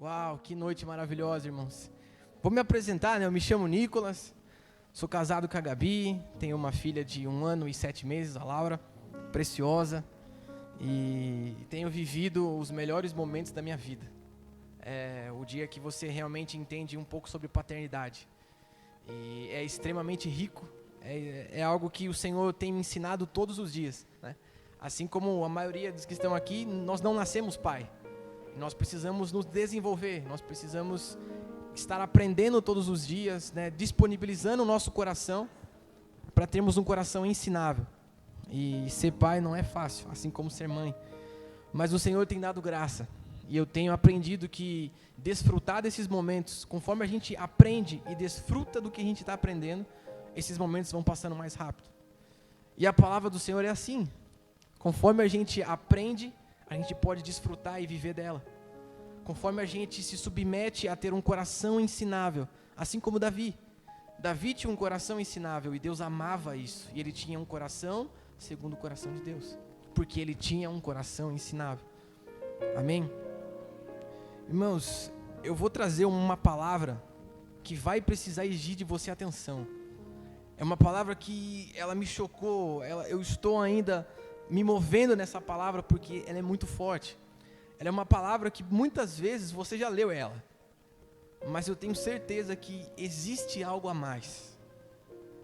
Uau, que noite maravilhosa, irmãos. Vou me apresentar, né? Eu me chamo Nicolas, sou casado com a Gabi, tenho uma filha de 1 ano e 7 meses, a Laura, preciosa, e tenho vivido os melhores momentos da minha vida. É o dia que você realmente entende um pouco sobre paternidade. E é extremamente rico, é algo que o Senhor tem me ensinado todos os dias, né? Assim como a maioria dos que estão aqui, nós não nascemos pai. Nós precisamos nos desenvolver, nós precisamos estar aprendendo todos os dias, né, disponibilizando o nosso coração para termos um coração ensinável. E ser pai não é fácil, assim como ser mãe. Mas o Senhor tem dado graça. E eu tenho aprendido que desfrutar desses momentos, conforme a gente aprende e desfruta do que a gente está aprendendo, esses momentos vão passando mais rápido. E a palavra do Senhor é assim. Conforme a gente aprende, a gente pode desfrutar e viver dela. Conforme a gente se submete a ter um coração ensinável, assim como Davi. Davi tinha um coração ensinável e Deus amava isso. E ele tinha um coração segundo o coração de Deus, porque ele tinha um coração ensinável. Amém? Irmãos, eu vou trazer uma palavra que vai precisar exigir de você atenção. É uma palavra que ela me chocou, eu estou ainda me movendo nessa palavra porque ela é muito forte. Ela é uma palavra que muitas vezes você já leu ela, mas eu tenho certeza que existe algo a mais.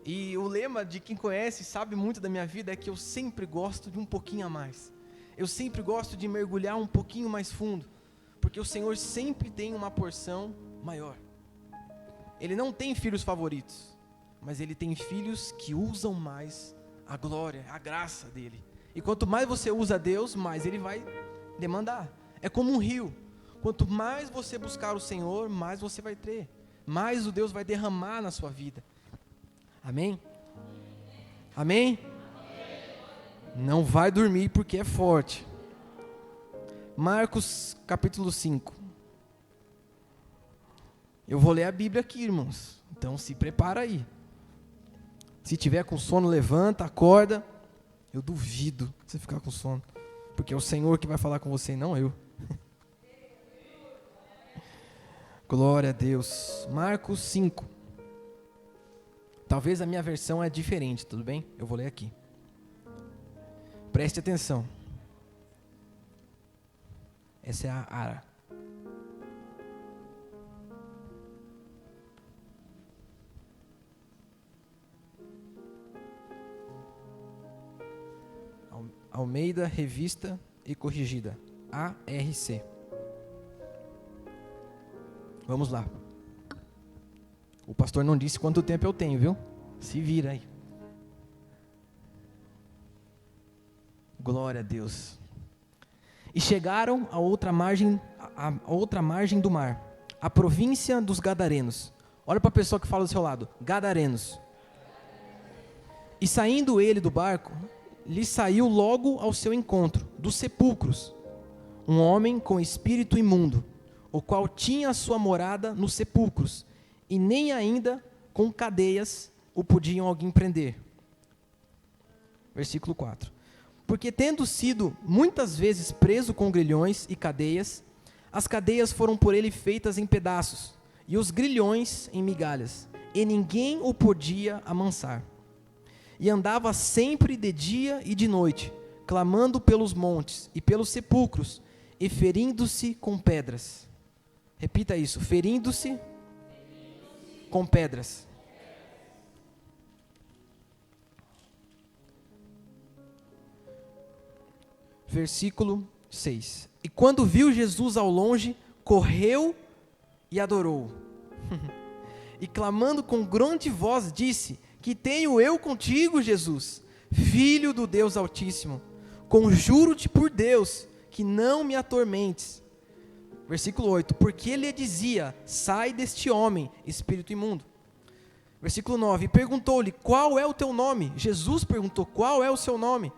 E o lema de quem conhece, sabe muito da minha vida, é que eu sempre gosto de um pouquinho a mais. Eu sempre gosto de mergulhar um pouquinho mais fundo, porque o Senhor sempre tem uma porção maior. Ele não tem filhos favoritos, mas Ele tem filhos que usam mais a glória, a graça dEle. E quanto mais você usa Deus, mais Ele vai demandar. É como um rio. Quanto mais você buscar o Senhor, mais você vai ter. Mais o Deus vai derramar na sua vida. Amém? Amém? Não vai dormir porque é forte. Marcos capítulo 5. Eu vou ler a Bíblia aqui, irmãos. Então se prepara aí. Se tiver com sono, levanta, acorda. Eu duvido você ficar com sono, porque é o Senhor que vai falar com você, não eu. Glória a Deus. Marcos 5. Talvez a minha versão é diferente, tudo bem? Eu vou ler aqui. Preste atenção. Essa é a Ara. Almeida, Revista e Corrigida, ARC. Vamos lá. O pastor não disse quanto tempo eu tenho, viu? Se vira aí. Glória a Deus. E chegaram a outra margem do mar, a província dos Gadarenos. Olha para a pessoa que fala do seu lado, Gadarenos. E saindo ele do barco, lhe saiu logo ao seu encontro, dos sepulcros, um homem com espírito imundo, o qual tinha a sua morada nos sepulcros, e nem ainda com cadeias o podiam alguém prender. Versículo 4. Porque tendo sido muitas vezes preso com grilhões e cadeias, as cadeias foram por ele feitas em pedaços, e os grilhões em migalhas, e ninguém o podia amansar. E andava sempre de dia e de noite, clamando pelos montes e pelos sepulcros, e ferindo-se com pedras. Repita isso, ferindo-se com pedras. Versículo 6. E quando viu Jesus ao longe, correu e adorou. E clamando com grande voz, disse: que tenho eu contigo, Jesus, Filho do Deus Altíssimo? Conjuro-te por Deus, que não me atormentes. Versículo 8. Porque ele dizia: sai deste homem, espírito imundo. Versículo 9. E perguntou-lhe: qual é o teu nome? Jesus perguntou: qual é o seu nome?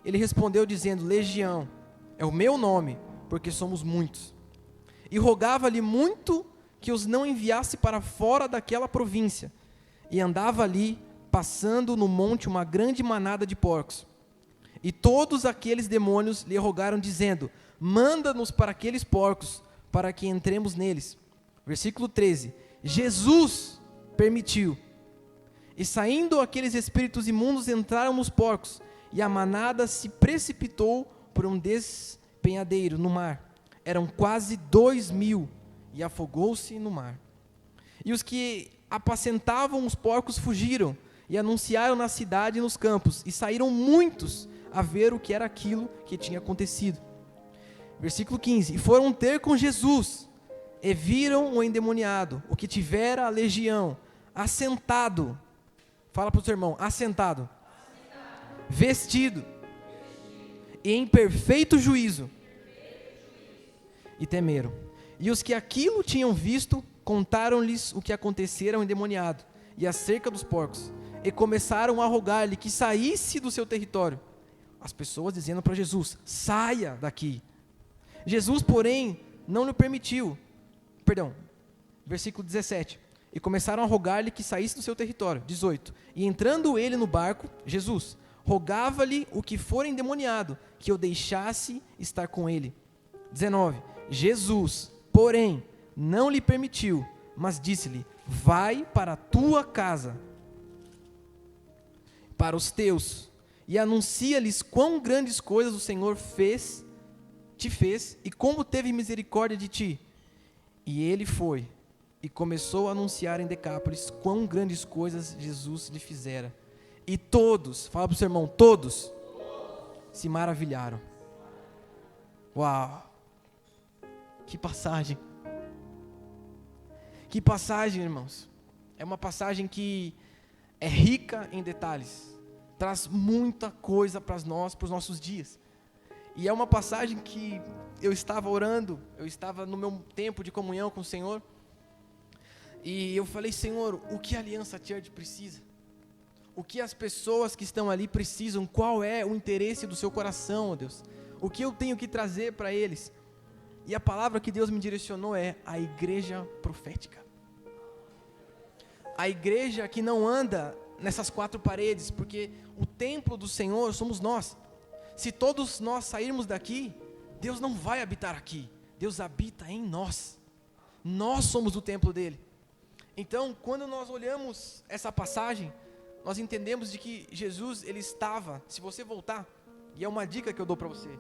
Ele respondeu dizendo: Legião, é o meu nome, porque somos muitos. E rogava-lhe muito que os não enviasse para fora daquela província. E andava ali, passando no monte, uma grande manada de porcos. E todos aqueles demônios lhe rogaram, dizendo: manda-nos para aqueles porcos, para que entremos neles. Versículo 13. Jesus permitiu. E saindo aqueles espíritos imundos entraram nos porcos, e a manada se precipitou por um despenhadeiro no mar. Eram quase 2.000, e afogou-se no mar. E os que apacentavam os porcos fugiram, e anunciaram na cidade e nos campos, e saíram muitos a ver o que era aquilo que tinha acontecido. Versículo 15. E foram ter com Jesus, e viram o endemoniado, o que tivera a legião, assentado. Fala para o seu irmão, assentado. Vestido. E em perfeito juízo. E temeram. E os que aquilo tinham visto, contaram-lhes o que acontecera ao endemoniado, e acerca dos porcos, e começaram a rogar-lhe que saísse do seu território. As pessoas dizendo para Jesus, saia daqui. Jesus, porém, não lhe permitiu. Versículo 17. E começaram a rogar-lhe que saísse do seu território. 18. E entrando ele no barco, Jesus, rogava-lhe o que for endemoniado, que o deixasse estar com ele. 19. Jesus, porém, não lhe permitiu, mas disse-lhe, vai para a tua casa, para os teus, e anuncia-lhes quão grandes coisas o Senhor te fez, e como teve misericórdia de ti. E ele foi, e começou a anunciar em Decápolis quão grandes coisas Jesus lhe fizera. E todos, fala para o seu irmão, todos se maravilharam. Uau! Que passagem! Que passagem, irmãos! É uma passagem que é rica em detalhes, traz muita coisa para nós, para os nossos dias. E é uma passagem que eu estava orando, eu estava no meu tempo de comunhão com o Senhor, e eu falei, Senhor, o que a Aliança Church precisa? O que as pessoas que estão ali precisam? Qual é o interesse do seu coração, ó Deus? O que eu tenho que trazer para eles? E a palavra que Deus me direcionou é a igreja profética. A igreja que não anda nessas quatro paredes, porque o templo do Senhor somos nós. Se todos nós sairmos daqui, Deus não vai habitar aqui. Deus habita em nós. Nós somos o templo dele. Então, quando nós olhamos essa passagem, nós entendemos de que Jesus, ele estava, se você voltar, e é uma dica que eu dou para você,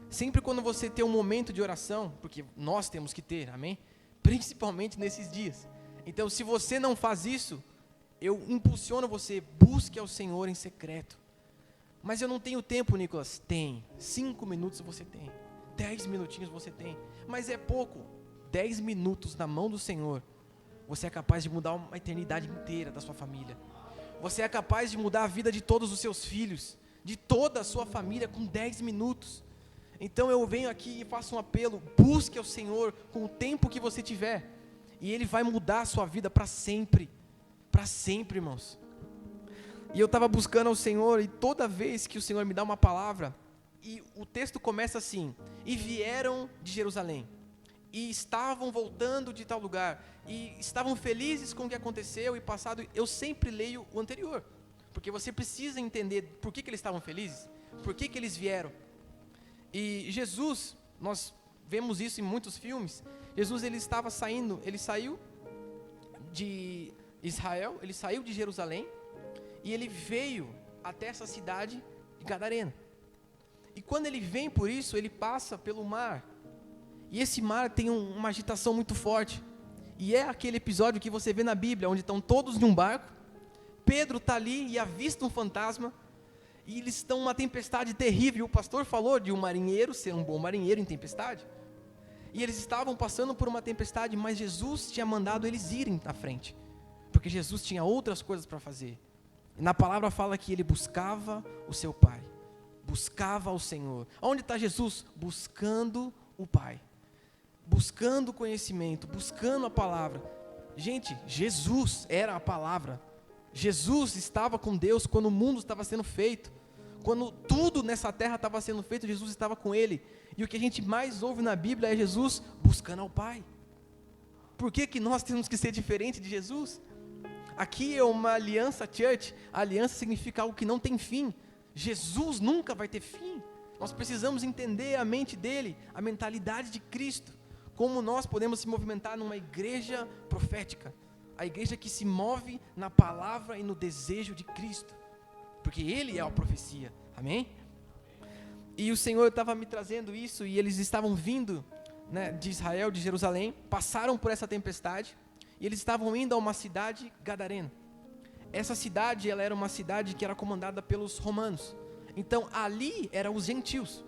sempre quando você tem um momento de oração, porque nós temos que ter, amém? Principalmente nesses dias. Então, se você não faz isso, eu impulsiono você, busque ao Senhor em secreto. Mas eu não tenho tempo, Nicolas. Tem. 5 minutos você tem. 10 minutinhos você tem. Mas é pouco. 10 minutos na mão do Senhor, você é capaz de mudar uma eternidade inteira da sua família. Você é capaz de mudar a vida de todos os seus filhos, de toda a sua família com 10 minutos. Então eu venho aqui e faço um apelo, busque ao Senhor com o tempo que você tiver, e Ele vai mudar a sua vida para sempre, irmãos. E eu estava buscando ao Senhor, e toda vez que o Senhor me dá uma palavra, e o texto começa assim, e vieram de Jerusalém, e estavam voltando de tal lugar, e estavam felizes com o que aconteceu, e passado, eu sempre leio o anterior, porque você precisa entender por que eles estavam felizes, por que eles vieram. E Jesus, nós vemos isso em muitos filmes, Jesus ele estava saindo, ele saiu de Israel, ele saiu de Jerusalém, e ele veio até essa cidade de Gadareno. E quando ele vem por isso, ele passa pelo mar. E esse mar tem uma agitação muito forte. E é aquele episódio que você vê na Bíblia, onde estão todos em um barco. Pedro está ali e avista um fantasma. E eles estão numa tempestade terrível. O pastor falou de um marinheiro ser um bom marinheiro em tempestade. E eles estavam passando por uma tempestade, mas Jesus tinha mandado eles irem à frente. Porque Jesus tinha outras coisas para fazer. E na palavra fala que ele buscava o seu Pai, buscava o Senhor. Onde está Jesus? Buscando o Pai, buscando conhecimento, buscando a palavra. Gente, Jesus era a palavra. Jesus estava com Deus quando o mundo estava sendo feito. Quando tudo nessa terra estava sendo feito, Jesus estava com Ele. E o que a gente mais ouve na Bíblia é Jesus buscando ao Pai. Por que nós temos que ser diferente de Jesus? Aqui é uma aliança church. A aliança significa algo que não tem fim. Jesus nunca vai ter fim. Nós precisamos entender a mente dele, a mentalidade de Cristo. como nós podemos se movimentar numa igreja profética, a igreja que se move na palavra e no desejo de Cristo, porque Ele é a profecia, amém? E o Senhor estava me trazendo isso, e eles estavam vindo, né, de Israel, de Jerusalém, passaram por essa tempestade, e eles estavam indo a uma cidade gadarena. Essa cidade, ela era uma cidade que era comandada pelos romanos, então ali eram os gentios,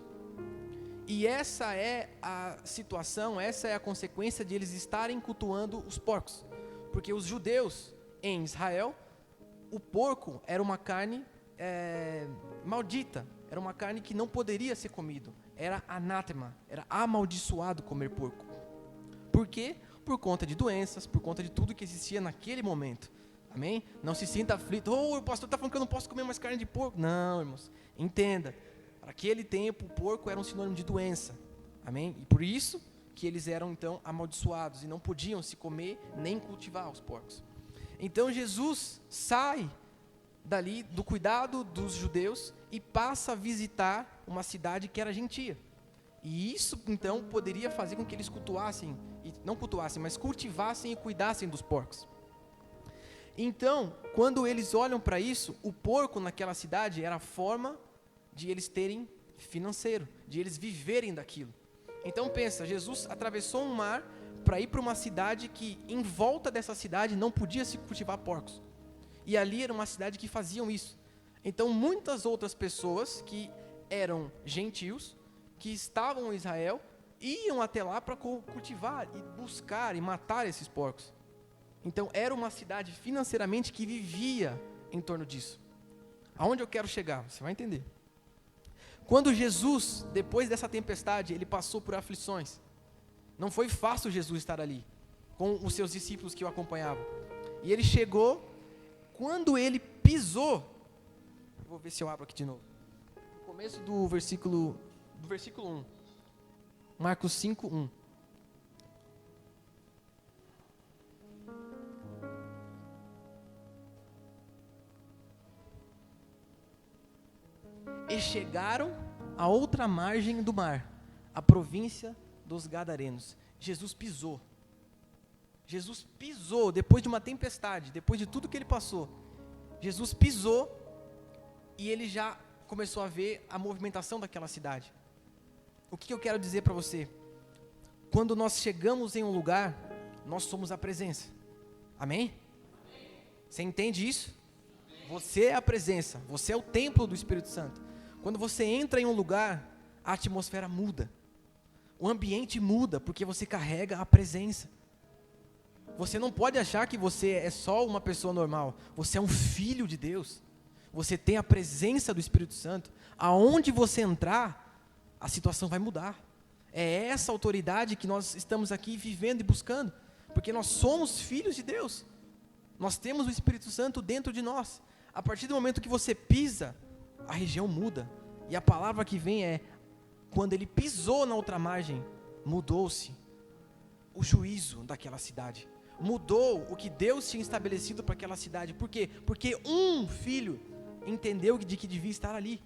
e essa é a situação, essa é a consequência de eles estarem cultuando os porcos, porque os judeus em Israel, o porco era uma carne maldita, era uma carne que não poderia ser comido, era anátema, era amaldiçoado comer porco. Por quê? Por conta de doenças, por conta de tudo que existia naquele momento, amém? Não se sinta aflito, o pastor está falando que eu não posso comer mais carne de porco. Não, irmãos, entenda, naquele tempo o porco era um sinônimo de doença, amém? E por isso que eles eram então amaldiçoados e não podiam se comer nem cultivar os porcos. Então Jesus sai dali do cuidado dos judeus e passa a visitar uma cidade que era gentia. E isso então poderia fazer com que eles cultuassem, e não cultuassem, mas cultivassem e cuidassem dos porcos. Então, quando eles olham para isso, o porco naquela cidade era a forma de eles terem financeiro, de eles viverem daquilo. Então pensa, Jesus atravessou um mar para ir para uma cidade que em volta dessa cidade não podia se cultivar porcos. E ali era uma cidade que faziam isso. Então muitas outras pessoas que eram gentios, que estavam em Israel, iam até lá para cultivar e buscar e matar esses porcos. Então era uma cidade financeiramente que vivia em torno disso. Aonde eu quero chegar? Você vai entender. Quando Jesus, depois dessa tempestade, ele passou por aflições. Não foi fácil Jesus estar ali, com os seus discípulos que o acompanhavam. E ele chegou, quando ele pisou, vou ver se eu abro aqui de novo, no começo do versículo 1, Marcos 5, 1. E chegaram à outra margem do mar, a província dos Gadarenos. Jesus pisou, depois de uma tempestade, depois de tudo que ele passou, Jesus pisou, e ele já começou a ver a movimentação daquela cidade. O que eu quero dizer para você? Quando nós chegamos em um lugar, nós somos a presença, amém? Você entende isso? Você é a presença, você é o templo do Espírito Santo. Quando você entra em um lugar, a atmosfera muda, o ambiente muda, porque você carrega a presença. Você não pode achar que você é só uma pessoa normal, você é um filho de Deus, você tem a presença do Espírito Santo. Aonde você entrar, a situação vai mudar. É essa autoridade que nós estamos aqui vivendo e buscando, porque nós somos filhos de Deus, nós temos o Espírito Santo dentro de nós. A partir do momento que você pisa, a região muda, e a palavra que vem é, quando ele pisou na outra margem, mudou-se o juízo daquela cidade, mudou o que Deus tinha estabelecido para aquela cidade. Por quê? Porque um filho entendeu de que devia estar ali.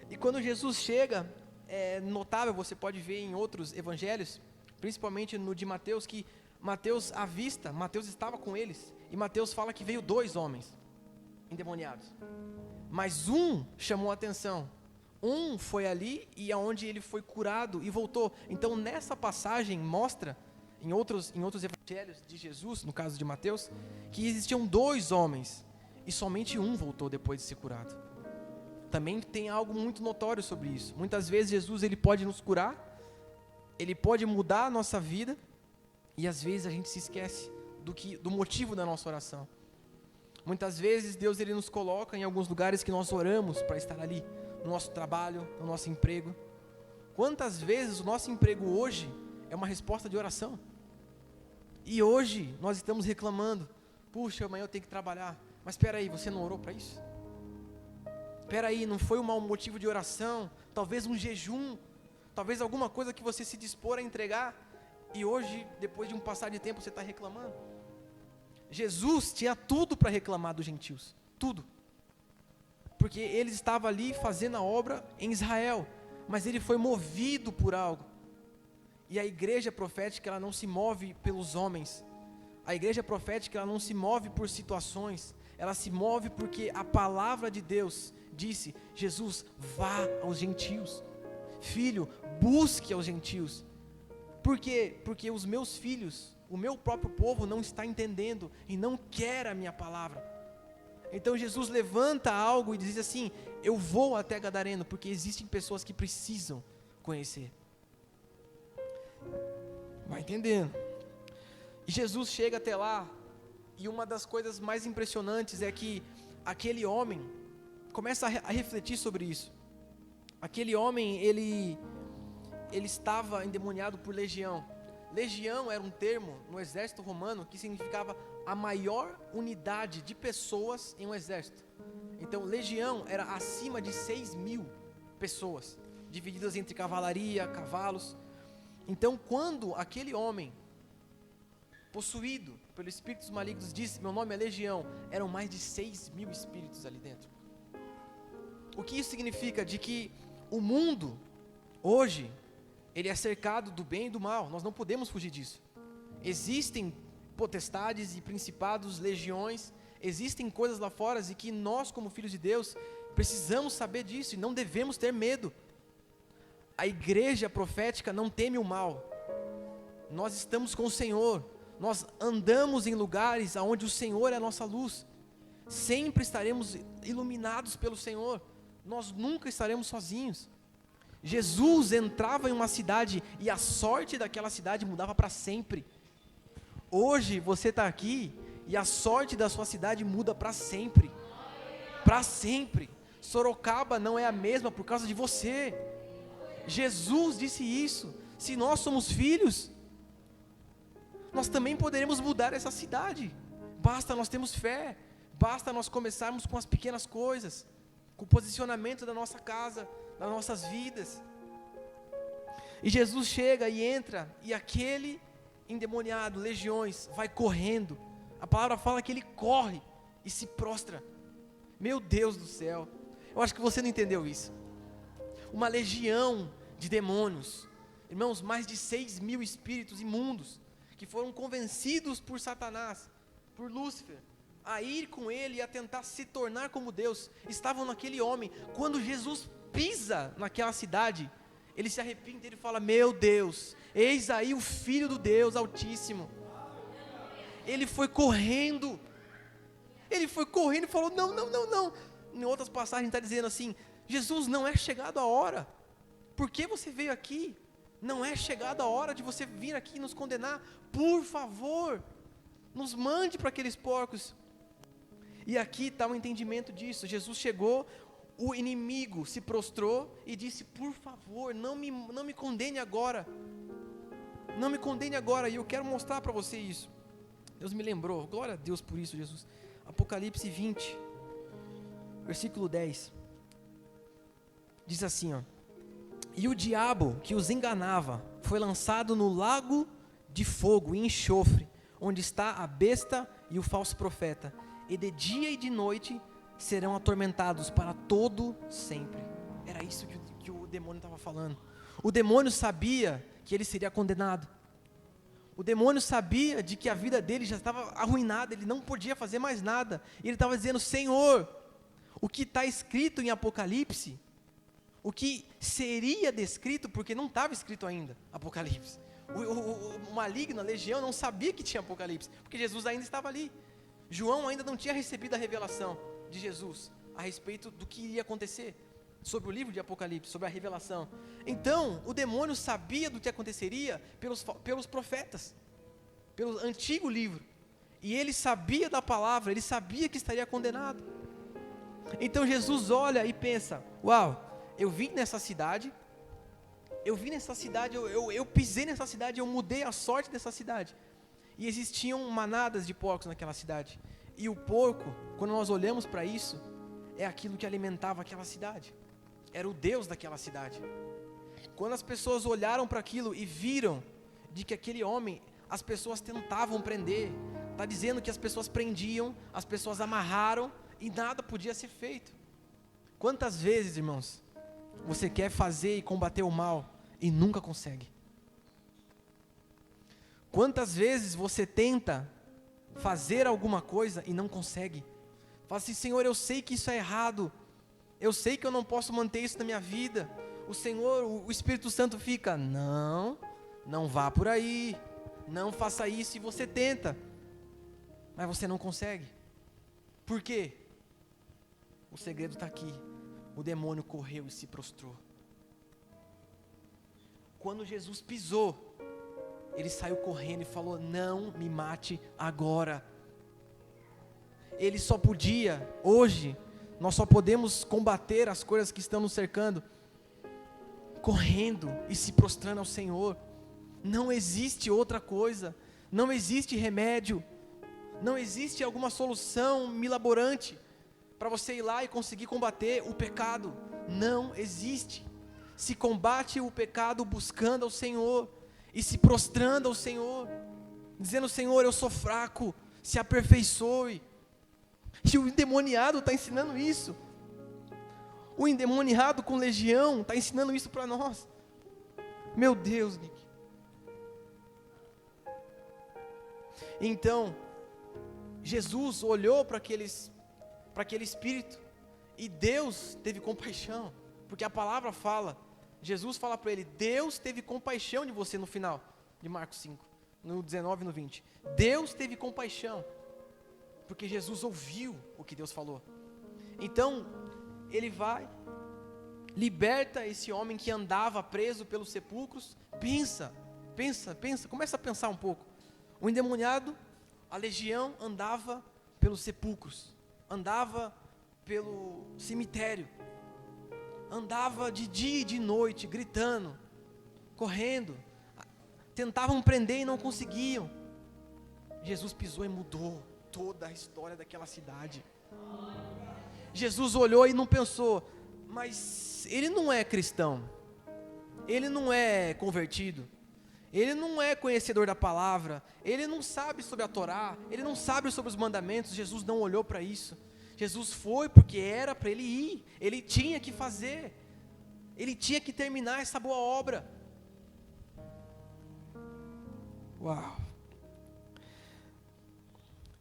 E quando Jesus chega, é notável, você pode ver em outros evangelhos, principalmente no de Mateus, que Mateus avista, Mateus estava com eles, e Mateus fala que veio 2 homens endemoniados, mas um chamou a atenção, um foi ali e aonde ele foi curado e voltou. Então nessa passagem mostra, em outros evangelhos de Jesus, no caso de Mateus, que existiam 2 homens, e somente um voltou depois de ser curado. Também tem algo muito notório sobre isso. Muitas vezes Jesus ele pode nos curar, ele pode mudar a nossa vida, e às vezes a gente se esquece do motivo da nossa oração. Muitas vezes Deus ele nos coloca em alguns lugares que nós oramos para estar ali, no nosso trabalho, no nosso emprego. Quantas vezes o nosso emprego hoje é uma resposta de oração? E hoje nós estamos reclamando, puxa, amanhã eu tenho que trabalhar, mas espera aí, você não orou para isso? Espera aí, não foi um mau motivo de oração, talvez um jejum, talvez alguma coisa que você se dispor a entregar, e hoje, depois de um passar de tempo, você está reclamando? Jesus tinha tudo para reclamar dos gentios, tudo, porque ele estava ali fazendo a obra em Israel, mas ele foi movido por algo, E a igreja profética, ela não se move pelos homens. A igreja profética, ela não se move por situações. Ela se move porque a palavra de Deus disse: Jesus, vá aos gentios. Filho, busque aos gentios. Por quê? Porque os meus filhos, o meu próprio povo não está entendendo e não quer a minha palavra. Então Jesus levanta algo e diz assim: eu vou até Gadareno, porque existem pessoas que precisam conhecer. Vai entendendo? E Jesus chega até lá, e uma das coisas mais impressionantes é que aquele homem começa a refletir sobre isso. Aquele homem, ele estava endemoniado por legião. Legião era um termo no exército romano que significava a maior unidade de pessoas em um exército. Então, legião era acima de 6.000 pessoas, divididas entre cavalaria, cavalos. Então, quando aquele homem, possuído pelos espíritos malignos, disse: meu nome é legião, eram mais de 6.000 espíritos ali dentro. O que isso significa? De que o mundo, hoje, ele é cercado do bem e do mal. Nós não podemos fugir disso. Existem potestades e principados, legiões, existem coisas lá fora e que nós, como filhos de Deus, precisamos saber disso e não devemos ter medo. A igreja profética não teme o mal. Nós estamos com o Senhor. Nós andamos em lugares onde o Senhor é a nossa luz. Sempre estaremos iluminados pelo Senhor. Nós nunca estaremos sozinhos. Jesus entrava em uma cidade e a sorte daquela cidade mudava para sempre. Hoje você está aqui e a sorte da sua cidade muda para sempre. Para sempre. Sorocaba não é a mesma por causa de você. Jesus disse isso. Se nós somos filhos, nós também poderemos mudar essa cidade. Basta nós termos fé. Basta nós começarmos com as pequenas coisas, com o posicionamento da nossa casa, das nossas vidas. E Jesus chega e entra, e aquele endemoniado, legiões, vai correndo. A palavra fala que ele corre e se prostra. Meu Deus do céu, eu acho que você não entendeu isso. Uma legião de demônios, irmãos, mais de 6.000 espíritos imundos, que foram convencidos por Satanás, por Lúcifer, a ir com ele e a tentar se tornar como Deus, estavam naquele homem. Quando Jesus pisa naquela cidade, ele se arrepende, ele fala: meu Deus, eis aí o Filho do Deus Altíssimo. Ele foi correndo e falou: não. Em outras passagens está dizendo assim: Jesus, não é chegada a hora, por que você veio aqui? Não é chegada a hora de você vir aqui nos condenar, por favor, nos mande para aqueles porcos. E aqui está o entendimento disso. Jesus chegou, o inimigo se prostrou e disse: por favor, não me condene agora. Não me condene agora. E eu quero mostrar para você isso. Deus me lembrou, glória a Deus por isso, Jesus. Apocalipse 20, versículo 10. Diz assim, ó: e o diabo que os enganava foi lançado no lago de fogo e enxofre, onde está a besta e o falso profeta. E de dia e de noite serão atormentados para todo sempre. Era isso que o demônio estava falando. O demônio sabia que ele seria condenado. O demônio sabia de que a vida dele já estava arruinada, ele não podia fazer mais nada. E ele estava dizendo: Senhor, o que está escrito em Apocalipse, o que seria descrito, porque não estava escrito ainda Apocalipse. O maligno, a legião, não sabia que tinha Apocalipse, porque Jesus ainda estava ali. João ainda não tinha recebido a revelação de Jesus a respeito do que iria acontecer, sobre o livro de Apocalipse, sobre a revelação. Então, o demônio sabia do que aconteceria pelos profetas, pelo antigo livro, e ele sabia da palavra, ele sabia que estaria condenado. Então Jesus olha e pensa: uau, eu vim nessa cidade, eu pisei nessa cidade, eu mudei a sorte dessa cidade. E existiam manadas de porcos naquela cidade. E o porco, quando nós olhamos para isso, é aquilo que alimentava aquela cidade. Era o Deus daquela cidade. Quando as pessoas olharam para aquilo e viram de que aquele homem, as pessoas tentavam prender. Está dizendo que as pessoas prendiam, as pessoas amarraram e nada podia ser feito. Quantas vezes, irmãos, você quer fazer e combater o mal e nunca consegue? Quantas vezes você tenta fazer alguma coisa e não consegue? Fala assim: Senhor, eu sei que isso é errado, eu sei que eu não posso manter isso na minha vida. O Senhor, o Espírito Santo fica: não vá por aí, não faça isso. E você tenta, mas você não consegue. Por quê? O segredo está aqui. O demônio correu e se prostrou. Quando Jesus pisou, ele saiu correndo e falou: não me mate agora. Ele só podia, hoje, nós só podemos combater as coisas que estão nos cercando correndo e se prostrando ao Senhor. Não existe outra coisa, não existe remédio, não existe alguma solução milaborante para você ir lá e conseguir combater o pecado. Não existe. Se combate o pecado buscando ao Senhor e se prostrando ao Senhor, dizendo: Senhor, eu sou fraco, se aperfeiçoe. E o endemoniado está ensinando isso. O endemoniado com legião está ensinando isso para nós. Meu Deus, Nick. Então, Jesus olhou para aquele espírito e Deus teve compaixão, porque a palavra fala, Jesus fala para ele: Deus teve compaixão de você no final de Marcos 5, no 19 e no 20. Deus teve compaixão, porque Jesus ouviu o que Deus falou. Então, ele vai, liberta esse homem que andava preso pelos sepulcros. Pensa, começa a pensar um pouco. O endemoniado, a legião, andava pelos sepulcros, andava pelo cemitério, andava de dia e de noite, gritando, correndo, tentavam prender e não conseguiam. Jesus pisou e mudou toda a história daquela cidade. Jesus olhou e não pensou: mas ele não é cristão, ele não é convertido, ele não é conhecedor da palavra, ele não sabe sobre a Torá, ele não sabe sobre os mandamentos. Jesus não olhou para isso. Jesus foi porque era para ele ir, ele tinha que fazer, ele tinha que terminar essa boa obra. Uau!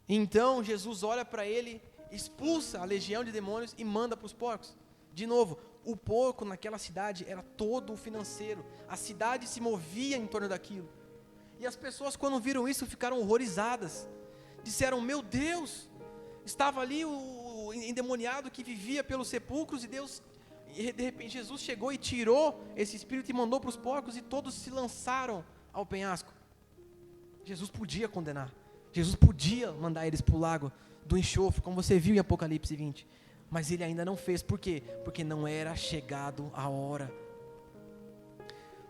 Então Jesus olha para ele, expulsa a legião de demônios e manda para os porcos. De novo, o porco naquela cidade era todo o financeiro, a cidade se movia em torno daquilo. E as pessoas, quando viram isso, ficaram horrorizadas. Disseram: meu Deus, estava ali o endemoniado que vivia pelos sepulcros, e de repente Jesus chegou e tirou esse espírito e mandou para os porcos, e todos se lançaram ao penhasco. Jesus podia condenar, Jesus podia mandar eles para o lago do enxofre, como você viu em Apocalipse 20, mas ele ainda não fez. Por quê? Porque não era chegado a hora.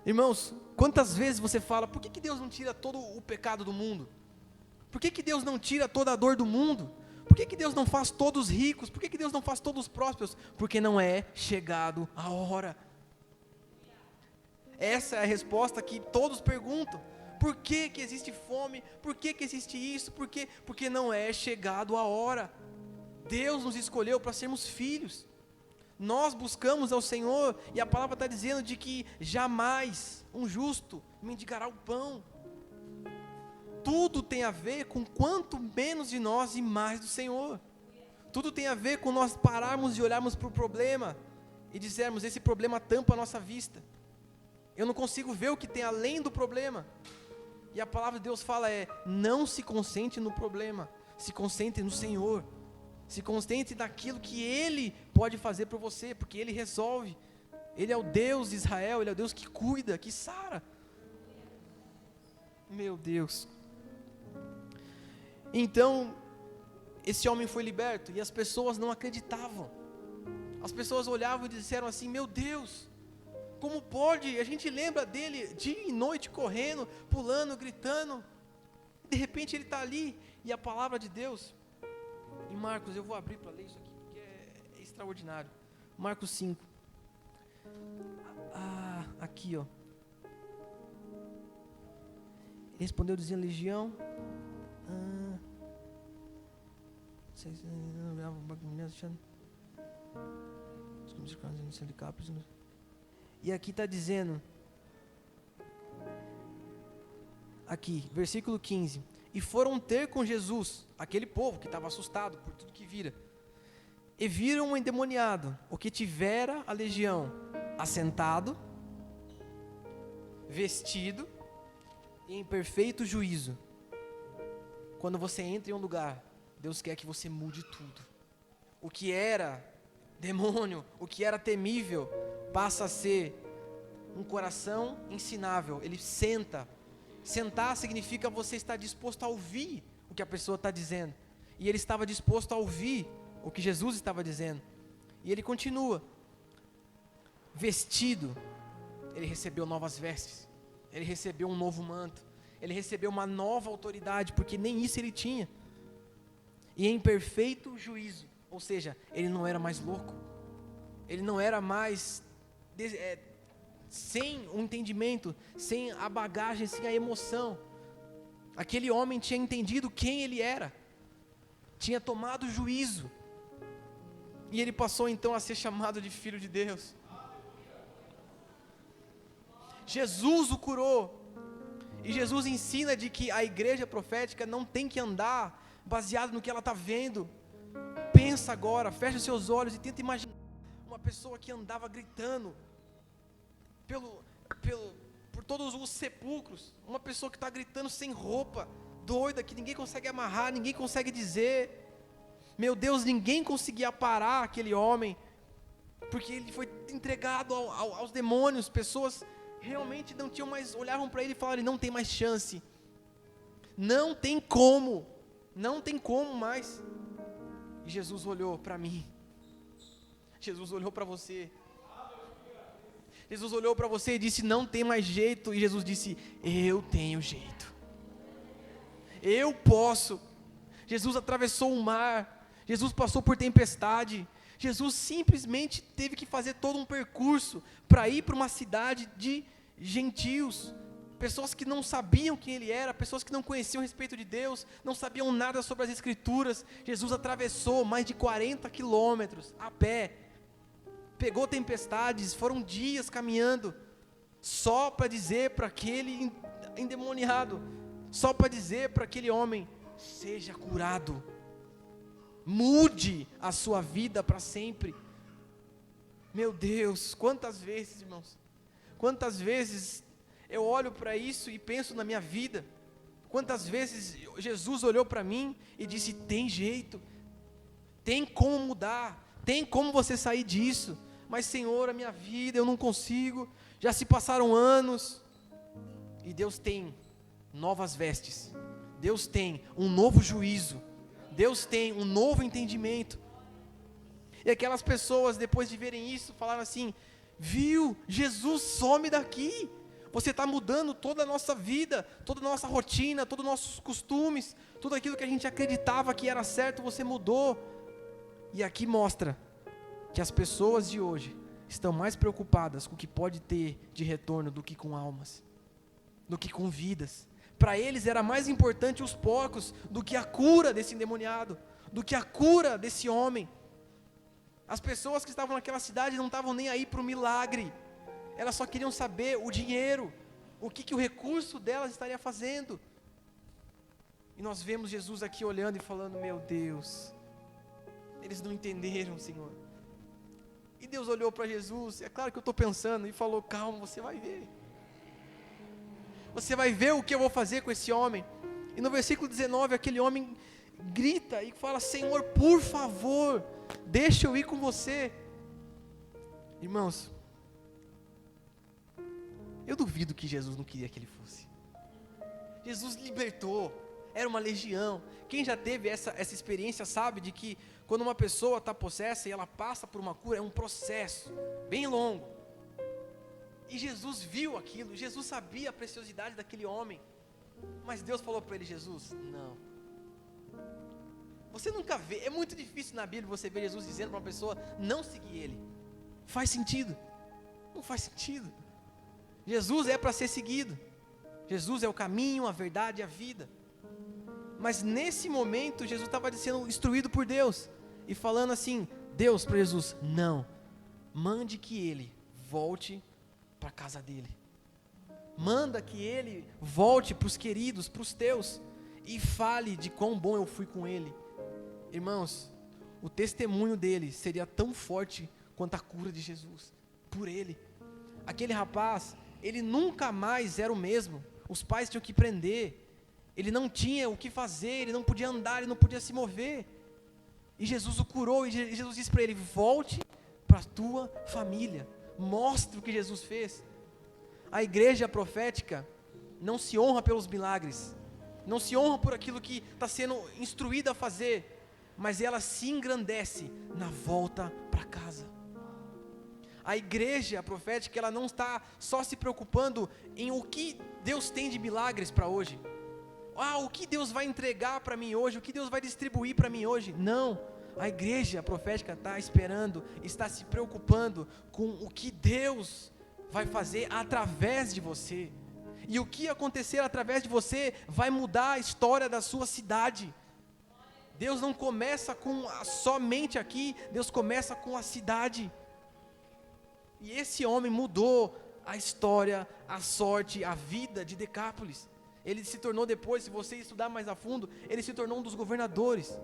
Irmãos, quantas vezes você fala: por que Deus não tira todo o pecado do mundo? Por que Deus não tira toda a dor do mundo? Por que Deus não faz todos ricos? Por que Deus não faz todos prósperos? Porque não é chegado a hora. Essa é a resposta que todos perguntam. Por que existe fome? Por que existe isso? Por quê? Porque não é chegado a hora. Deus nos escolheu para sermos filhos. Nós buscamos ao Senhor, e a palavra está dizendo de que jamais um justo mendigará o pão. Tudo tem a ver com quanto menos de nós e mais do Senhor. Tudo tem a ver com nós pararmos e olharmos para o problema e dizermos: esse problema tampa a nossa vista, eu não consigo ver o que tem além do problema. E a palavra de Deus fala não se concentre no problema, se concentre no Senhor, se concentre naquilo que Ele pode fazer por você, porque Ele resolve. Ele é o Deus de Israel, Ele é o Deus que cuida, que sara. Meu Deus. Então, esse homem foi liberto, e as pessoas não acreditavam. As pessoas olhavam e disseram assim: meu Deus, como pode? A gente lembra dele dia e noite correndo, pulando, gritando. De repente ele está ali. E a palavra de Deus, em Marcos, eu vou abrir para ler isso aqui, porque é extraordinário. Marcos 5. Aqui ó. Respondeu dizendo: legião. E aqui está dizendo: aqui, versículo 15. E foram ter com Jesus, aquele povo que estava assustado por tudo que vira. E viram um endemoniado, o que tivera a legião, assentado, vestido e em perfeito juízo. Quando você entra em um lugar, Deus quer que você mude tudo. O que era demônio, o que era temível, passa a ser um coração ensinável. Ele senta. Sentar significa você estar disposto a ouvir o que a pessoa está dizendo. E ele estava disposto a ouvir o que Jesus estava dizendo. E ele continua. Vestido, ele recebeu novas vestes. Ele recebeu um novo manto. Ele recebeu uma nova autoridade, porque nem isso ele tinha. E em perfeito juízo. Ou seja, ele não era mais louco. Ele não era mais sem o entendimento, sem a bagagem, sem a emoção. Aquele homem tinha entendido quem ele era. Tinha tomado juízo. E ele passou então a ser chamado de Filho de Deus. Jesus o curou. E Jesus ensina de que a igreja profética não tem que andar baseado no que ela está vendo. Pensa agora, fecha os seus olhos e tenta imaginar uma pessoa que andava gritando por todos os sepulcros. Uma pessoa que está gritando sem roupa, doida, que ninguém consegue amarrar, ninguém consegue dizer. Meu Deus, ninguém conseguia parar aquele homem, porque ele foi entregado aos demônios. Pessoas realmente não tinham mais, olhavam para ele e falaram: não tem mais chance, não tem como mais. E Jesus olhou para mim, Jesus olhou para você, Jesus olhou para você e disse: não tem mais jeito. E Jesus disse: eu tenho jeito, eu posso. Jesus atravessou o mar, Jesus passou por tempestade, Jesus simplesmente teve que fazer todo um percurso para ir para uma cidade de gentios, pessoas que não sabiam quem ele era, pessoas que não conheciam a respeito de Deus, não sabiam nada sobre as Escrituras. Jesus atravessou mais de 40 quilômetros a pé, pegou tempestades, foram dias caminhando, só para dizer para aquele endemoniado, só para dizer para aquele homem: seja curado, mude a sua vida para sempre. Meu Deus, quantas vezes, irmãos, quantas vezes eu olho para isso e penso na minha vida, quantas vezes Jesus olhou para mim e disse: tem jeito, tem como mudar, tem como você sair disso. Mas Senhor, a minha vida, eu não consigo, já se passaram anos. E Deus tem novas vestes, Deus tem um novo juízo, Deus tem um novo entendimento. E aquelas pessoas, depois de verem isso, falaram assim: viu, Jesus, some daqui, você está mudando toda a nossa vida, toda a nossa rotina, todos os nossos costumes, tudo aquilo que a gente acreditava que era certo, você mudou. E aqui mostra que as pessoas de hoje estão mais preocupadas com o que pode ter de retorno do que com almas, do que com vidas. Para eles era mais importante os porcos do que a cura desse endemoniado, do que a cura desse homem. As pessoas que estavam naquela cidade não estavam nem aí para o milagre, elas só queriam saber o dinheiro, o que o recurso delas estaria fazendo. E nós vemos Jesus aqui olhando e falando: meu Deus, eles não entenderam, Senhor. E Deus olhou para Jesus, é claro que eu estou pensando, e falou: calma, você vai ver. Você vai ver o que eu vou fazer com esse homem. E no versículo 19, aquele homem grita e fala: Senhor, por favor, deixa eu ir com você. Irmãos, eu duvido que Jesus não queria que ele fosse. Jesus libertou, era uma legião. Quem já teve essa experiência sabe de que quando uma pessoa está possessa e ela passa por uma cura, é um processo bem longo. E Jesus viu aquilo, Jesus sabia a preciosidade daquele homem. Mas Deus falou para ele: Jesus, não. Você nunca vê, é muito difícil na Bíblia você ver Jesus dizendo para uma pessoa não seguir ele. Faz sentido? Não faz sentido. Jesus é para ser seguido. Jesus é o caminho, a verdade e a vida. Mas nesse momento Jesus estava sendo instruído por Deus e falando assim: Deus para Jesus: não, mande que ele volte para a casa dele, Manda que ele volte para os queridos, para os teus, e fale de quão bom eu fui com ele. Irmãos, o testemunho dele seria tão forte quanto a cura de Jesus, por ele. Aquele rapaz, ele nunca mais era o mesmo. Os pais tinham que prender, ele não tinha o que fazer, ele não podia andar, ele não podia se mover. E Jesus o curou, e Jesus disse para ele: volte para a tua família, mostre o que Jesus fez. A igreja profética não se honra pelos milagres, não se honra por aquilo que está sendo instruída a fazer, mas ela se engrandece na volta para casa. A igreja profética, ela não está só se preocupando em o que Deus tem de milagres para hoje. O que Deus vai entregar para mim hoje, o que Deus vai distribuir para mim hoje. Não, a igreja profética está esperando, está se preocupando com o que Deus vai fazer através de você. E o que acontecer através de você vai mudar a história da sua cidade. Deus não começa somente aqui, Deus começa com a cidade. E esse homem mudou a história, a sorte, a vida de Decápolis. Ele se tornou depois, se você estudar mais a fundo, ele se tornou um dos governadores.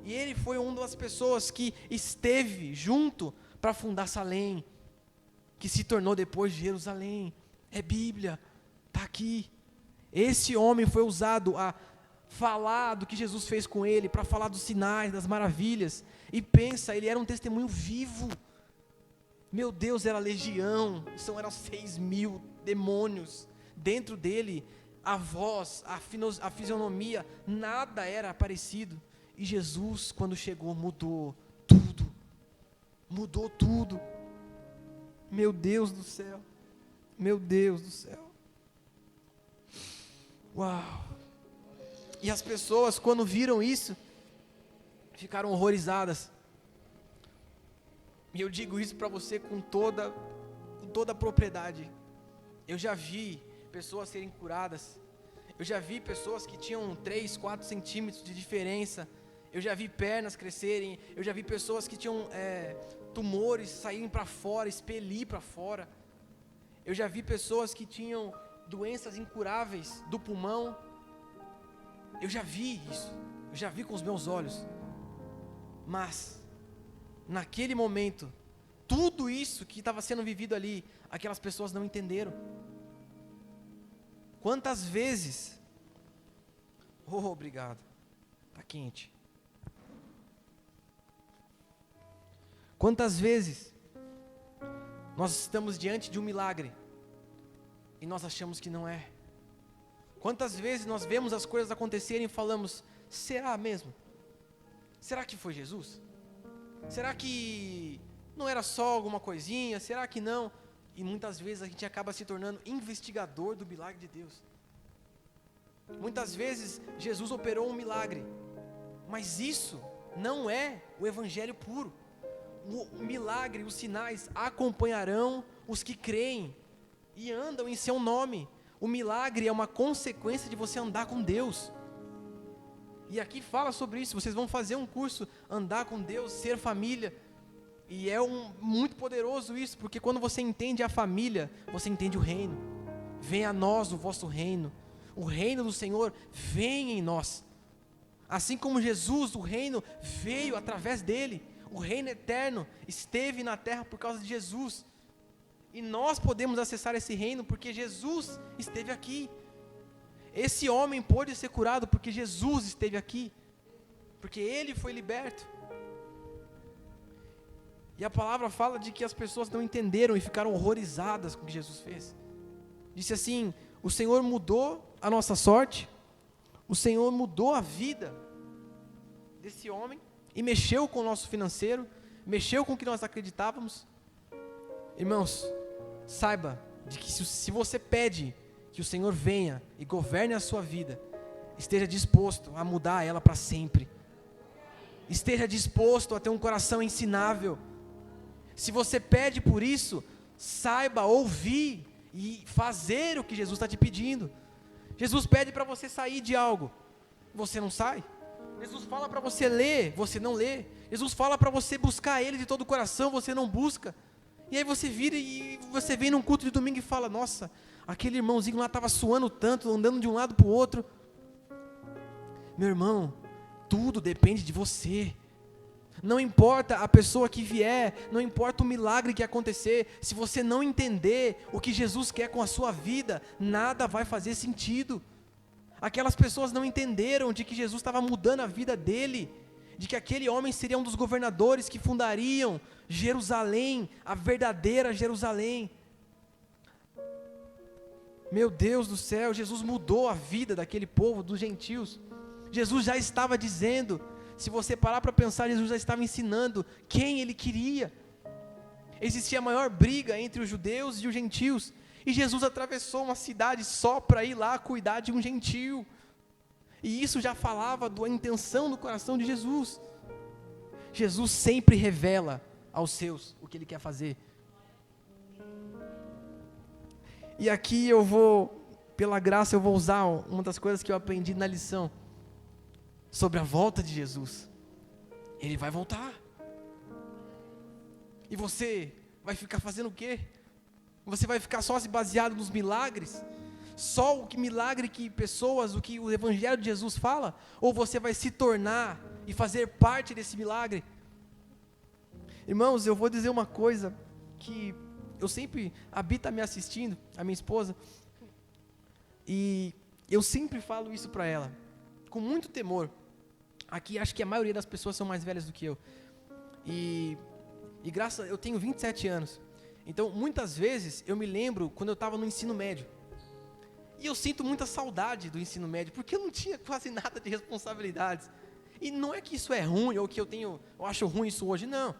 E ele foi uma das pessoas que esteve junto para fundar Salém, que se tornou depois Jerusalém. É Bíblia, está aqui. Esse homem foi usado a falar do que Jesus fez com ele, para falar dos sinais, das maravilhas. E pensa, ele era um testemunho vivo. Meu Deus, era legião, eram 6.000 demônios dentro dele. A voz, a fisionomia, nada era parecido. E Jesus, quando chegou, mudou tudo. Mudou tudo. Meu Deus do céu. Meu Deus do céu. Uau. E as pessoas, quando viram isso, ficaram horrorizadas. E eu digo isso para você com toda a propriedade. Eu já vi pessoas serem curadas. Eu já vi pessoas que tinham 3, 4 centímetros de diferença. Eu já vi pernas crescerem. Eu já vi pessoas que tinham tumores saírem para fora, expelir para fora. Eu já vi pessoas que tinham doenças incuráveis do pulmão. Eu já vi isso. Eu já vi com os meus olhos. Mas naquele momento, tudo isso que estava sendo vivido ali, aquelas pessoas não entenderam. Quantas vezes... obrigado. Está quente. Quantas vezes nós estamos diante de um milagre e nós achamos que não é? Quantas vezes nós vemos as coisas acontecerem e falamos: será mesmo? Será que foi Jesus? Será que não era só alguma coisinha? Será que não? E muitas vezes a gente acaba se tornando investigador do milagre de Deus. Muitas vezes Jesus operou um milagre, mas isso não é o evangelho puro. O milagre, os sinais acompanharão os que creem e andam em seu nome. O milagre é uma consequência de você andar com Deus. E aqui fala sobre isso. Vocês vão fazer um curso, andar com Deus, ser família. E é muito poderoso isso, porque quando você entende a família, você entende o reino. Venha a nós o vosso reino. O reino do Senhor vem em nós. Assim como Jesus, o reino veio através dele. O reino eterno esteve na terra por causa de Jesus. E nós podemos acessar esse reino porque Jesus esteve aqui. Esse homem pôde ser curado porque Jesus esteve aqui. Porque ele foi liberto. E a palavra fala de que as pessoas não entenderam e ficaram horrorizadas com o que Jesus fez. Disse assim: o Senhor mudou a nossa sorte, o Senhor mudou a vida desse homem e mexeu com o nosso financeiro, mexeu com o que nós acreditávamos. Irmãos, saiba de que se você pede que o Senhor venha e governe a sua vida, esteja disposto a mudar ela para sempre. Esteja disposto a ter um coração ensinável. Se você pede por isso, saiba ouvir e fazer o que Jesus está te pedindo. Jesus pede para você sair de algo, você não sai. Jesus fala para você ler, você não lê. Jesus fala para você buscar Ele de todo o coração, você não busca. E aí você vira e você vem num culto de domingo e fala: nossa, Aquele irmãozinho lá estava suando tanto, andando de um lado para o outro. Meu irmão, tudo depende de você. Não importa a pessoa que vier, não importa o milagre que acontecer, se você não entender o que Jesus quer com a sua vida, nada vai fazer sentido. Aquelas pessoas não entenderam de que Jesus estava mudando a vida dele, de que aquele homem seria um dos governadores que fundariam Jerusalém, a verdadeira Jerusalém. Meu Deus do céu, Jesus mudou a vida daquele povo, dos gentios. Jesus já estava dizendo, se você parar para pensar, Jesus já estava ensinando quem ele queria. Existia a maior briga entre os judeus e os gentios, e Jesus atravessou uma cidade só para ir lá cuidar de um gentio. E isso já falava da intenção do coração de Jesus. Jesus sempre revela aos seus o que ele quer fazer. E aqui eu vou, pela graça, eu vou usar uma das coisas que eu aprendi na lição sobre a volta de Jesus. Ele vai voltar. E você vai ficar fazendo o quê? Você vai ficar só se baseado nos milagres? Só o que milagre que pessoas, o que o Evangelho de Jesus fala? Ou você vai se tornar e fazer parte desse milagre? Irmãos, eu vou dizer uma coisa que eu sempre, a Bia está me assistindo, a minha esposa, e eu sempre falo isso para ela, com muito temor. Aqui acho que a maioria das pessoas são mais velhas do que eu. E eu tenho 27 anos. Então, muitas vezes, eu me lembro quando eu estava no ensino médio. E eu sinto muita saudade do ensino médio, porque eu não tinha quase nada de responsabilidades. E não é que isso é ruim, ou que eu acho ruim isso hoje, não.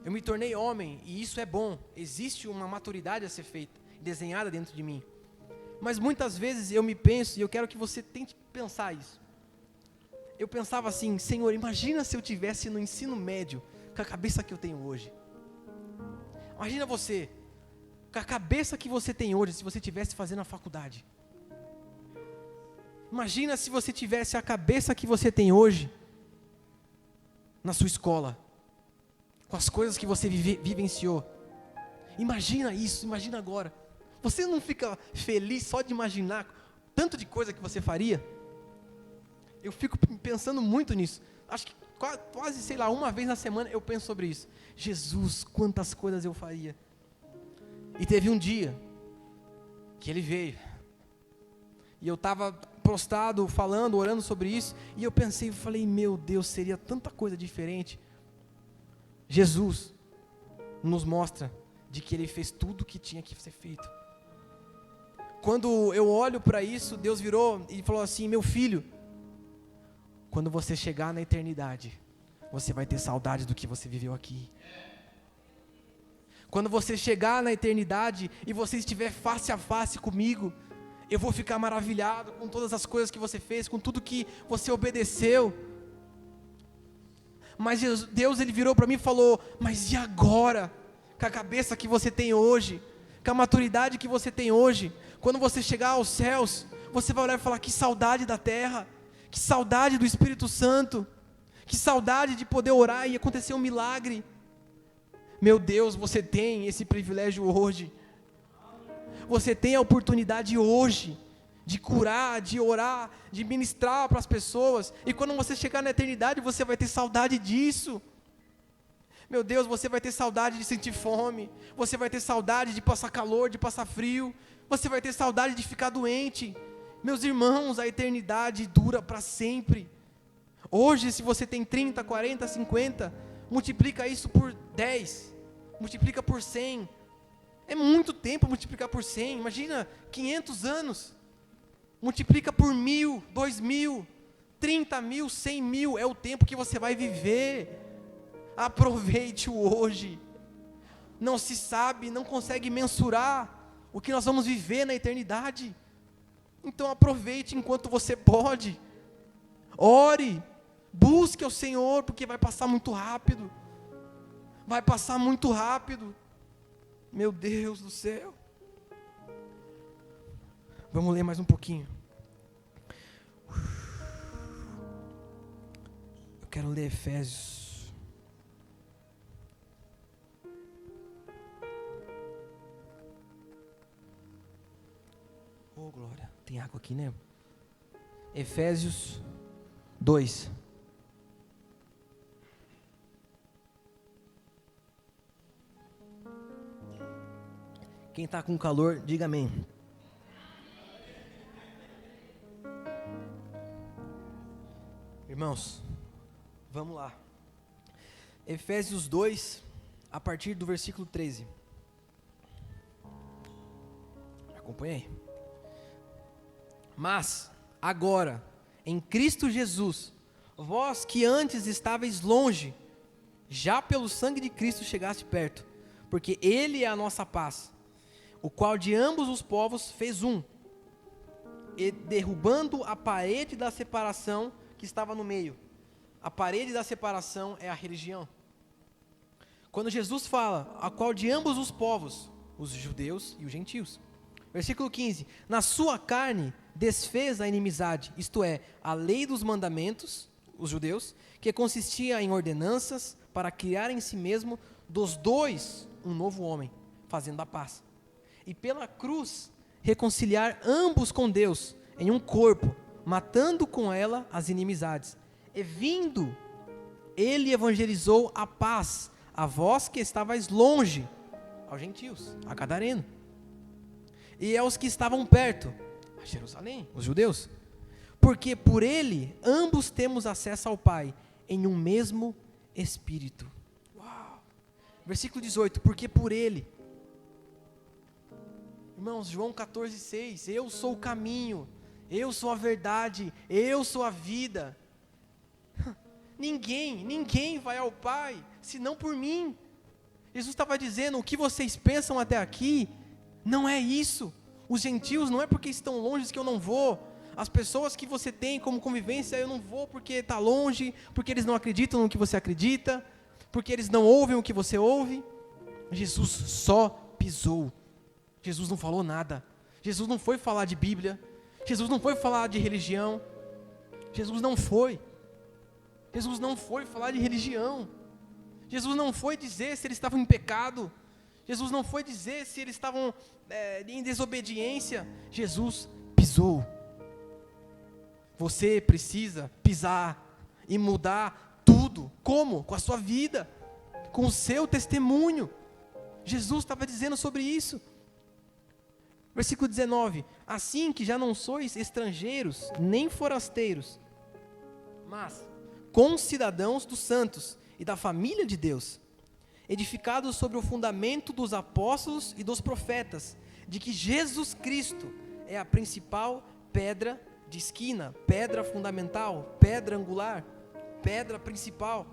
Eu me tornei homem, e isso é bom. Existe uma maturidade a ser feita, desenhada dentro de mim. Mas muitas vezes eu me penso, e eu quero que você tente pensar isso. Eu pensava assim, Senhor, imagina se eu tivesse no ensino médio, com a cabeça que eu tenho hoje. Imagina você, com a cabeça que você tem hoje, se você estivesse fazendo a faculdade. Imagina se você tivesse a cabeça que você tem hoje, na sua escola, com as coisas que você vivenciou. Imagina isso, imagina agora. Você não fica feliz só de imaginar tanto de coisa que você faria? Eu fico pensando muito nisso. Acho que quase, sei lá, uma vez na semana eu penso sobre isso. Jesus, quantas coisas eu faria. E teve um dia que ele veio. E eu estava prostrado, falando, orando sobre isso. E eu falei, meu Deus, seria tanta coisa diferente. Jesus nos mostra de que ele fez tudo o que tinha que ser feito. Quando eu olho para isso, Deus virou e falou assim, meu filho, quando você chegar na eternidade, você vai ter saudade do que você viveu aqui. Quando você chegar na eternidade e você estiver face a face comigo, eu vou ficar maravilhado com todas as coisas que você fez, com tudo que você obedeceu. Mas Deus, ele virou para mim e falou, mas e agora? Com a cabeça que você tem hoje, com a maturidade que você tem hoje, quando você chegar aos céus, você vai olhar e falar, que saudade da terra, que saudade do Espírito Santo, que saudade de poder orar e acontecer um milagre. Meu Deus, você tem esse privilégio hoje. Você tem a oportunidade hoje de curar, de orar, de ministrar para as pessoas. E quando você chegar na eternidade, você vai ter saudade disso. Meu Deus, você vai ter saudade de sentir fome. Você vai ter saudade de passar calor, de passar frio. Você vai ter saudade de ficar doente. Meus irmãos, a eternidade dura para sempre. Hoje, se você tem 30, 40, 50, multiplica isso por 10. Multiplica por 100. É muito tempo multiplicar por 100. Imagina, 500 anos. Multiplica por 1000, 2000, 30 mil, 100 mil. É o tempo que você vai viver. Aproveite o hoje. Não se sabe, não consegue mensurar o que nós vamos viver na eternidade. Então aproveite enquanto você pode. Ore, busque ao Senhor, porque vai passar muito rápido. Vai passar muito rápido. Meu Deus do céu. Vamos ler mais um pouquinho. Eu quero ler Efésios. aqui, né? Efésios 2. Quem está com calor, diga amém. Irmãos, vamos lá. Efésios 2, a partir do versículo 13. Acompanhei. Mas, agora, em Cristo Jesus, vós que antes estáveis longe, já pelo sangue de Cristo chegaste perto, porque Ele é a nossa paz, o qual de ambos os povos fez um, e derrubando a parede da separação que estava no meio. A parede da separação é a religião. Quando Jesus fala, a qual de ambos os povos, os judeus e os gentios. Versículo 15, na sua carne desfez a inimizade, isto é, a lei dos mandamentos, os judeus, que consistia em ordenanças para criar em si mesmo dos dois um novo homem, fazendo a paz. E pela cruz reconciliar ambos com Deus em um corpo, matando com ela as inimizades. E vindo, ele evangelizou a paz a vós que estavais longe, aos gentios, a gadareno, e aos que estavam perto, a Jerusalém, os judeus, porque por ele ambos temos acesso ao Pai, em um mesmo Espírito. Uau! Versículo 18, porque por ele, irmãos, João 14,6, eu sou o caminho, eu sou a verdade, eu sou a vida. Ninguém vai ao Pai, senão por mim. Jesus estava dizendo, o que vocês pensam até aqui, não é isso. Os gentios não é porque estão longe que eu não vou. As pessoas que você tem como convivência, eu não vou porque está longe, porque eles não acreditam no que você acredita, porque eles não ouvem o que você ouve. Jesus só pisou. Jesus não falou nada. Jesus não foi falar de Bíblia. Jesus não foi falar de religião. Jesus não foi falar de religião. Jesus não foi dizer se eles estavam em pecado. Jesus não foi dizer se eles estavam em desobediência. Jesus pisou. Você precisa pisar e mudar tudo. Como? Com a sua vida, com o seu testemunho. Jesus estava dizendo sobre isso. Versículo 19, assim que já não sois estrangeiros, nem forasteiros, mas concidadãos dos santos e da família de Deus, edificados sobre o fundamento dos apóstolos e dos profetas, de que Jesus Cristo é a principal pedra de esquina, pedra fundamental, pedra angular, pedra principal,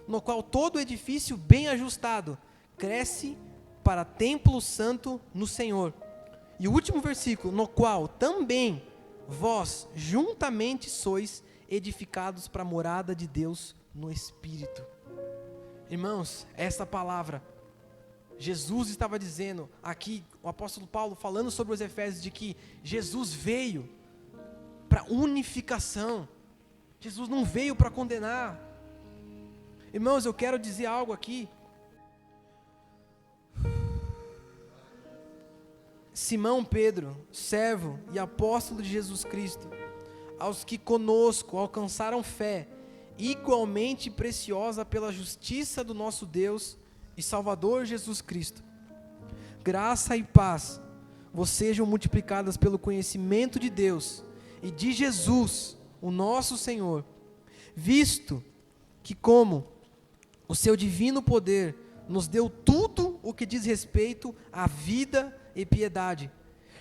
no qual todo edifício bem ajustado cresce para templo santo no Senhor. E o último versículo, no qual também vós juntamente sois edificados para a morada de Deus no Espírito. Irmãos, essa palavra, Jesus estava dizendo aqui, o apóstolo Paulo falando sobre os Efésios, de que Jesus veio para unificação. Jesus não veio para condenar. Irmãos, eu quero dizer algo aqui. Simão Pedro, servo e apóstolo de Jesus Cristo, aos que conosco alcançaram fé, igualmente preciosa pela justiça do nosso Deus e Salvador Jesus Cristo. Graça e paz vos sejam multiplicadas pelo conhecimento de Deus e de Jesus, o nosso Senhor, visto que como o seu divino poder nos deu tudo o que diz respeito à vida e piedade,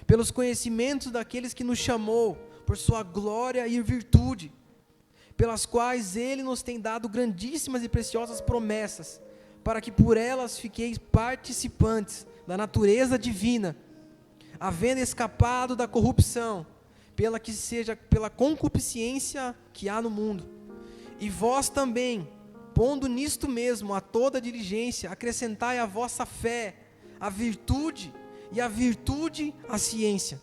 pelos conhecimentos daqueles que nos chamou por sua glória e virtude, pelas quais Ele nos tem dado grandíssimas e preciosas promessas, para que por elas fiqueis participantes da natureza divina, havendo escapado da corrupção, pela concupiscência que há no mundo. E vós também, pondo nisto mesmo a toda diligência, acrescentai a vossa fé, a virtude, e a virtude a ciência,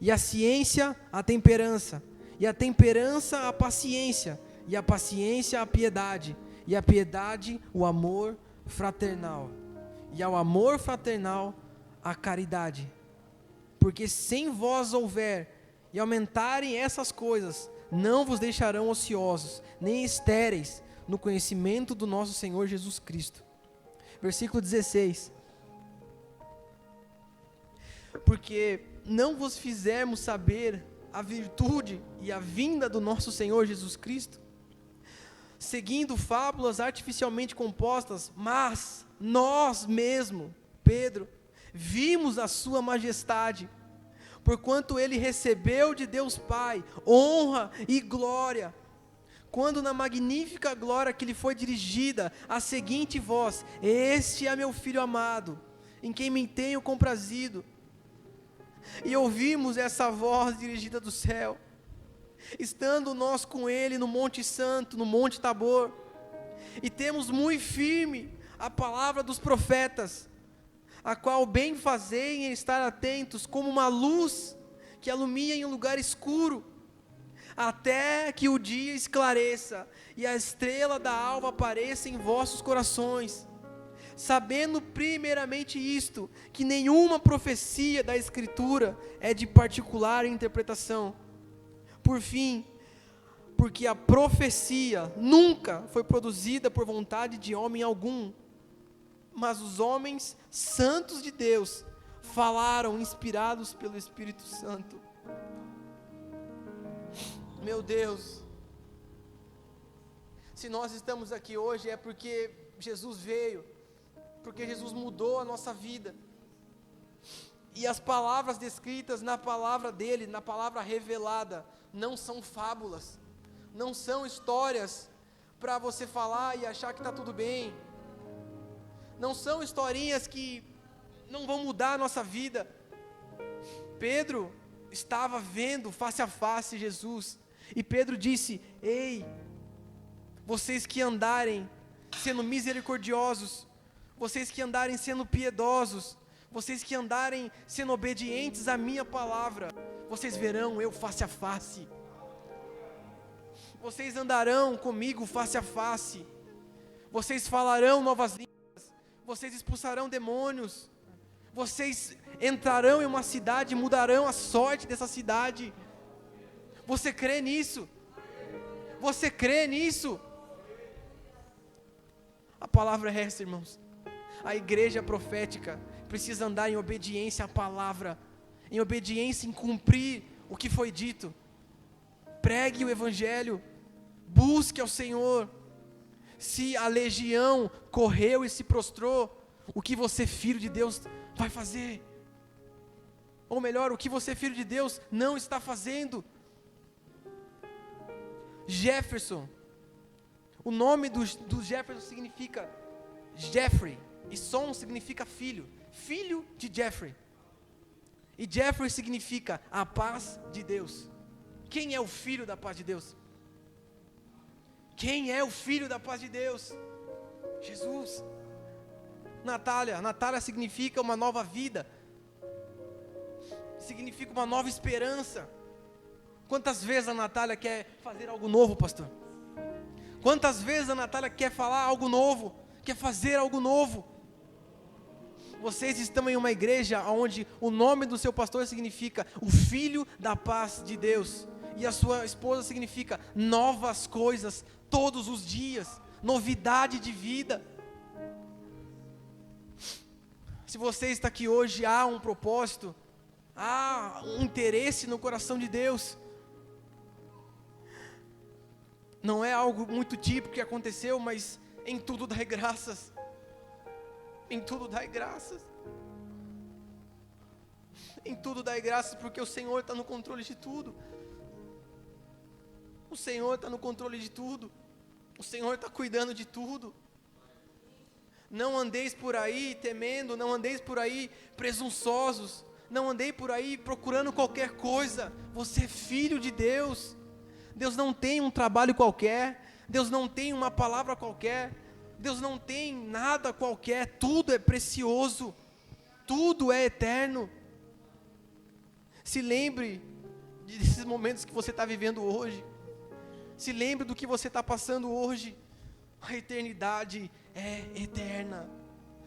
e a ciência a temperança, e a temperança a paciência, e a paciência a piedade, e a piedade o amor fraternal, e ao amor fraternal a caridade. Porque sem vós houver e aumentarem essas coisas, não vos deixarão ociosos, nem estéreis no conhecimento do nosso Senhor Jesus Cristo. Versículo 16. Porque não vos fizermos saber a virtude e a vinda do nosso Senhor Jesus Cristo, seguindo fábulas artificialmente compostas, mas nós mesmo, Pedro, vimos a sua majestade, porquanto ele recebeu de Deus Pai honra e glória, quando na magnífica glória que lhe foi dirigida a seguinte voz: este é meu Filho amado, em quem me tenho comprazido. E ouvimos essa voz dirigida do céu, estando nós com ele no Monte Santo, no Monte Tabor, e temos muito firme a palavra dos profetas, a qual bem fazem em estar atentos, como uma luz que alumia em um lugar escuro, até que o dia esclareça, e a estrela da alva apareça em vossos corações, sabendo primeiramente isto, que nenhuma profecia da Escritura é de particular interpretação. Por fim, porque a profecia nunca foi produzida por vontade de homem algum, mas os homens santos de Deus falaram inspirados pelo Espírito Santo. Meu Deus, se nós estamos aqui hoje é porque Jesus veio, porque Jesus mudou a nossa vida, e as palavras descritas na palavra dele, na palavra revelada, não são fábulas, não são histórias para você falar e achar que está tudo bem, não são historinhas que não vão mudar a nossa vida. Pedro estava vendo face a face Jesus, e Pedro disse: ei, vocês que andarem sendo misericordiosos, vocês que andarem sendo piedosos, vocês que andarem sendo obedientes à minha palavra, vocês verão eu face a face, vocês andarão comigo face a face, vocês falarão novas línguas, vocês expulsarão demônios, vocês entrarão em uma cidade e mudarão a sorte dessa cidade. Você crê nisso? Você crê nisso? A palavra é essa, irmãos. A igreja profética precisa andar em obediência à palavra, em obediência em cumprir o que foi dito. Pregue o evangelho, busque ao Senhor. Se a legião correu e se prostrou, o que você, filho de Deus, vai fazer? Ou melhor, o que você, filho de Deus, não está fazendo? Jefferson, o nome do Jefferson significa Jeffrey, e Son significa filho, filho de Jeffrey, e Jeffrey significa a paz de Deus. Quem é o filho da paz de Deus? Quem é o filho da paz de Deus? Jesus. Natália significa uma nova vida, significa uma nova esperança. Quantas vezes a Natália quer fazer algo novo, pastor? Quantas vezes a Natália quer falar algo novo, quer fazer algo novo? Vocês estão em uma igreja onde o nome do seu pastor significa o Filho da Paz de Deus, e a sua esposa significa novas coisas todos os dias, novidade de vida. Se você está aqui hoje, há um propósito, há um interesse no coração de Deus. Não é algo muito típico que aconteceu, mas em tudo dai graças. Em tudo dai graças. Em tudo dai graças, porque o Senhor está no controle de tudo. O Senhor está no controle de tudo. O Senhor está cuidando de tudo. Não andeis por aí temendo, não andeis por aí presunçosos, não andei por aí procurando qualquer coisa. Você é filho de Deus. Deus não tem um trabalho qualquer, Deus não tem uma palavra qualquer, Deus não tem nada qualquer, tudo é precioso, tudo é eterno. Se lembre desses momentos que você está vivendo hoje, se lembre do que você está passando hoje. A eternidade é eterna,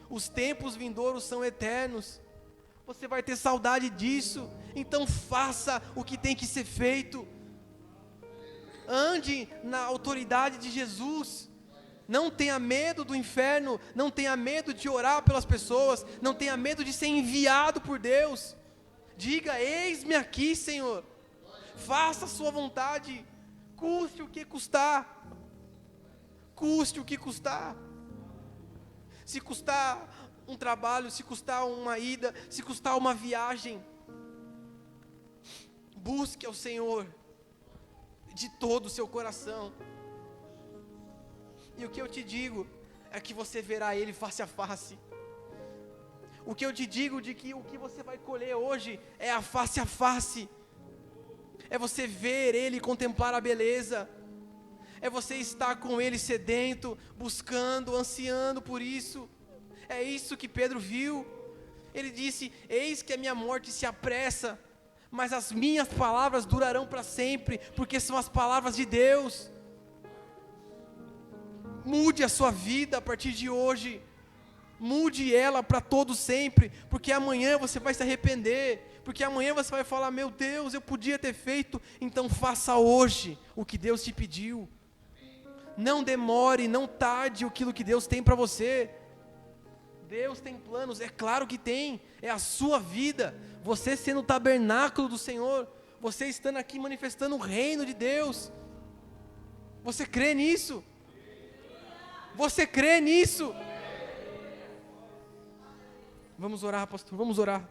os tempos vindouros são eternos, você vai ter saudade disso. Então faça o que tem que ser feito. Ande na autoridade de Jesus. Não tenha medo do inferno, não tenha medo de orar pelas pessoas, não tenha medo de ser enviado por Deus. Diga: eis-me aqui, Senhor. Faça a sua vontade, custe o que custar. Custe o que custar. Se custar um trabalho, se custar uma ida, se custar uma viagem, busque ao Senhor de todo o seu coração. E o que eu te digo é que você verá Ele face a face. O que eu te digo de que o que você vai colher hoje é a face a face. É você ver Ele, contemplar a beleza. É você estar com Ele sedento, buscando, ansiando por isso. É isso que Pedro viu. Ele disse: eis que a minha morte se apressa, mas as minhas palavras durarão para sempre, porque são as palavras de Deus. Mude a sua vida a partir de hoje. Mude ela para todo sempre, porque amanhã você vai se arrepender, porque amanhã você vai falar: meu Deus, eu podia ter feito. Então faça hoje o que Deus te pediu. Não demore, não tarde aquilo que Deus tem para você. Deus tem planos, é claro que tem. É a sua vida, você sendo o tabernáculo do Senhor, você estando aqui manifestando o reino de Deus. Você crê nisso? Você crê nisso? Vamos orar, pastor, vamos orar.